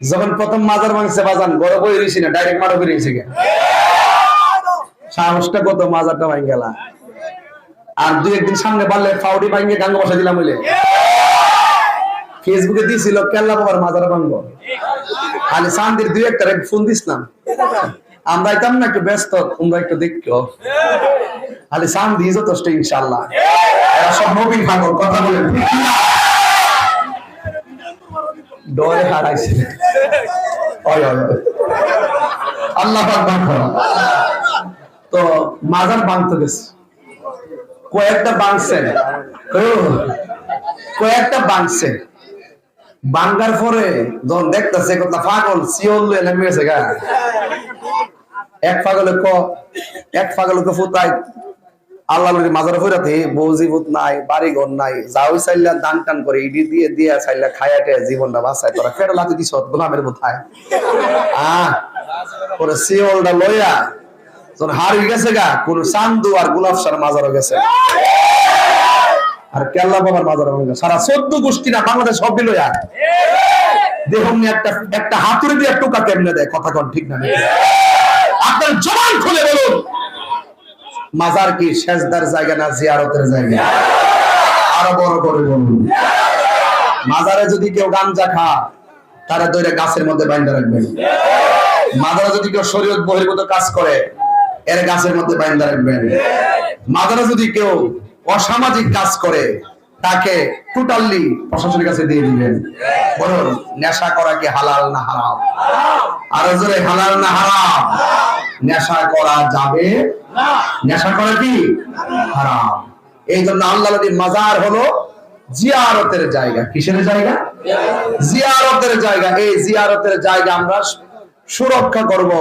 যখন প্রথম মাজার ভাঙছে বাজান বড় বই রইছি না, ডাইরেক্ট মারো বেরিয়েছে গে। সাহসটা কত, মাজারটা ভাঙ গেল। আর দুই একদিন সামনে বাড়লে ফাউডি ভাঙে গাঙ্গ বসা দিলাম হইলে ফেসবুকে দিয়েছিল কেল্লা বাবার মাজার ভাঙবো। খালি শান্তির দুই একটা ফোন দিছিলাম, আমরা আইতাম না, একটু ব্যস্ত, তোমরা একটু দেখো। খালি শান্তি যথেষ্ট ইনশাল্লাহ। এরা সব নবীন পাগল, কথা বলেন ডরে হারাইছে। আল্লাহ তো মাজার ভাঙতে গেছে, কয়েকটা বাংছে বাঙ্গার পরে যখন দেখতেছে কথা পাগল সিওল নেমে গেছে গা। এক পাগলকে ফুতাই আল্লাহ মাজার ফেরাতে বউ জীবত নাই, বাড়ি ঘর নাই, যাও চাইলা দান টান করে ইডি দিয়ে দিয়া চাইলা খায়াটে জীবনটা বাঁচায়। তোরা ফের লাতে দিস গোলামের বোথায় পরে সিওলটা লইয়া যখন হারিয়ে গেছে গা, কোন চান্দু আর গোলাপসার মাজারও গেছে, আর কেল্লা বাবার মাজার সারা 14 গোষ্ঠী না বাংলাদেশ সব দিল। দেখুন একটা হাতুড়ি দিয়ে টোকা কেমনে দেয়, কথা কোন ঠিক না? আপনার জবান খুলে বলুন, মাজার কি সেজদার জায়গা না জিয়ারতের জায়গা? আরো বড় করে বলুন। মাজারে যদি কেউ গাঞ্জা খা, তারা দইরা গাছের মধ্যে বাইন্ধা রাখবেন। মাজারে যদি কেউ শরীয়ত বহির্ভূত কাজ করে, এর গাছের মধ্যে বাইন্ধা রাখবেন। মাজারে যদি কেউ অসামাজিক কাজ করে, তাকে টোটালি প্রশাসনের কাছে দিয়ে দিবেন। বলুন, নেশা করা কি হালাল না হারাম? আরো জোরে, হালাল না হারাম? নেশা করা যাবে না। নেশা করা কি হারাম। এই জন্য আল্লাহ নবীর মাজার হলো জিয়ারতের জায়গা। কিসের জায়গা? জিয়ারতের জায়গা। এই জিয়ারতের জায়গা আমরা সুরক্ষা করব।